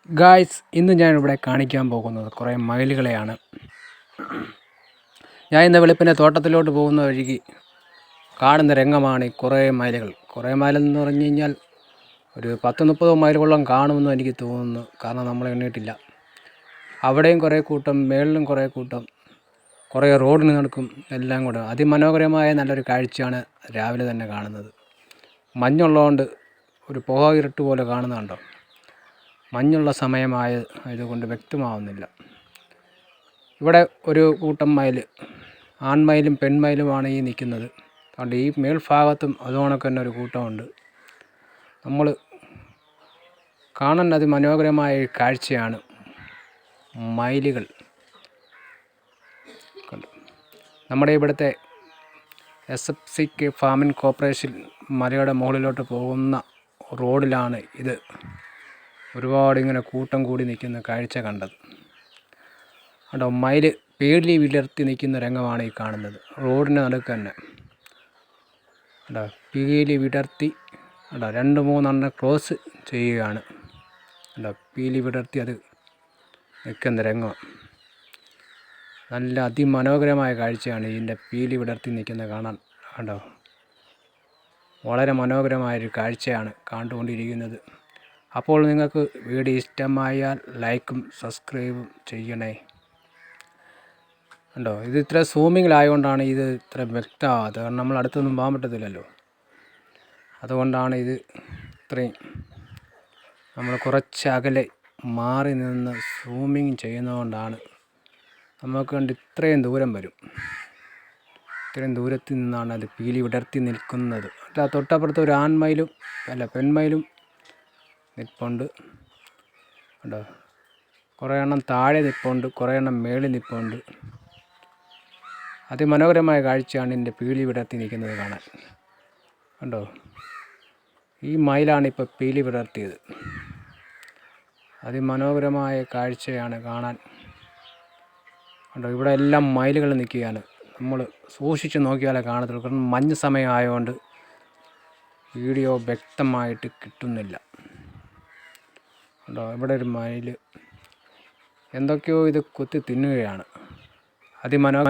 Guys, ഇന്ന് ഞാനിവിടെ കാണിക്കാൻ പോകുന്നത് കുറേ മയിലുകളെയാണ്. ഞാൻ ഇന്ന് വെളുപ്പിനെ തോട്ടത്തിലോട്ട് പോകുന്ന വഴിക്ക് കാണുന്ന രംഗമാണ് ഈ കുറേ മയിലുകൾ. കുറേ മയിലെന്ന് പറഞ്ഞു കഴിഞ്ഞാൽ ഒരു 10-30 മയിലുകളോളം കാണുമെന്ന് എനിക്ക് തോന്നുന്നു. കാരണം നമ്മൾ എണ്ണിയിട്ടില്ല. അവിടെയും കുറേ കൂട്ടം, മേളിലും കുറേ കൂട്ടം, കുറേ റോഡിന് നടക്കും, എല്ലാം കൂടെ അതിമനോഹരമായ നല്ലൊരു കാഴ്ചയാണ് രാവിലെ തന്നെ കാണുന്നത്. മഞ്ഞുള്ളതുകൊണ്ട് ഒരു പുക ഇരുട്ട് പോലെ കാണുന്നുണ്ടോ? മഞ്ഞുള്ള സമയമായതുകൊണ്ട് വ്യക്തമാവുന്നില്ല. ഇവിടെ ഒരു കൂട്ടം മയിൽ, ആൺമയിലും പെൺമയിലുമാണ് ഈ നിൽക്കുന്നത്. അതുകൊണ്ട് ഈ മേൽഭാഗത്തും അതുകൊണ്ടൊക്കെ തന്നെ ഒരു കൂട്ടമുണ്ട്. നമ്മൾ കാണാൻ അതിമനോഹരമായ ഒരു കാഴ്ചയാണ് മയിലുകൾ. നമ്മുടെ ഇവിടുത്തെ SFCK ഫാമിംഗ് കോർപ്പറേഷൻ മലയുടെ മുകളിലോട്ട് പോകുന്ന റോഡിലാണ് ഇത് ഒരുപാട് ഇങ്ങനെ കൂട്ടം കൂടി നിൽക്കുന്ന കാഴ്ച കണ്ടത്. കണ്ടോ, മയിൽ പീലി വിടർത്തി നിൽക്കുന്ന രംഗമാണ് ഈ കാണുന്നത്. റോഡിന് നടുക്ക് തന്നെ കണ്ടോ, പീലി വിടർത്തി കണ്ടോ, 2-3 ക്രോസ് ചെയ്യുകയാണ്. കണ്ടോ, പീലി വിടർത്തി അത് നിൽക്കുന്ന രംഗം നല്ല അതിമനോഹരമായ കാഴ്ചയാണ്. ഇതിൻ്റെ പീലി വിടർത്തി നിൽക്കുന്നത് കാണാൻ കണ്ടോ, വളരെ മനോഹരമായൊരു കാഴ്ചയാണ് കണ്ടുകൊണ്ടിരിക്കുന്നത്. അപ്പോൾ നിങ്ങൾക്ക് വീഡിയോ ഇഷ്ടമായാൽ ലൈക്കും സബ്സ്ക്രൈബും ചെയ്യണേ. കണ്ടോ, ഇത് ഇത്ര സൂമിങ്ങിലായതുകൊണ്ടാണ് ഇത് ഇത്ര വ്യക്തമാകാത്തത്. കാരണം നമ്മൾ അടുത്തൊന്നും പോകാൻ പറ്റത്തില്ലല്ലോ. അതുകൊണ്ടാണ് ഇത് ഇത്രയും നമ്മൾ കുറച്ച് അകലെ മാറി നിന്ന് സൂമിങ് ചെയ്യുന്നതുകൊണ്ടാണ് നമുക്ക് കണ്ട് ഇത്രയും ദൂരം വരും. ഇത്രയും ദൂരത്തിൽ നിന്നാണ് അത് പീലി വിടർത്തി നിൽക്കുന്നത്. അല്ല, തൊട്ടപ്പുറത്ത് ഒരു ആൺമയിലും പെൺമയിലും നിൽപ്പുണ്ട്. കണ്ടോ, കുറേ എണ്ണം താഴെ നിൽപ്പുണ്ട്, കുറേ എണ്ണം മേളിൽ നിൽപ്പുണ്ട്. അതിമനോഹരമായ കാഴ്ചയാണ് ഇതിൻ്റെ പീലി വിടർത്തി നിൽക്കുന്നത് കാണാൻ. കണ്ടോ, ഈ മയിലാണ് ഇപ്പോൾ പീലി വിടർത്തിയത്. അതിമനോഹരമായ കാഴ്ചയാണ് കാണാൻ. കണ്ടോ, ഇവിടെ എല്ലാം മയിലുകൾ നിൽക്കുകയാണ്. നമ്മൾ സൂക്ഷിച്ച് നോക്കിയാലേ കാണത്തുള്ളൂ. കാരണം മഞ്ഞ് സമയമായതുകൊണ്ട് വീഡിയോ വ്യക്തമായിട്ട് കിട്ടുന്നില്ല. കണ്ടോ, ഇവിടെ ഒരു മയിൽ എന്തൊക്കെയോ ഇത് കുത്തി തിന്നുകയാണ്. അതിമനോഹരം.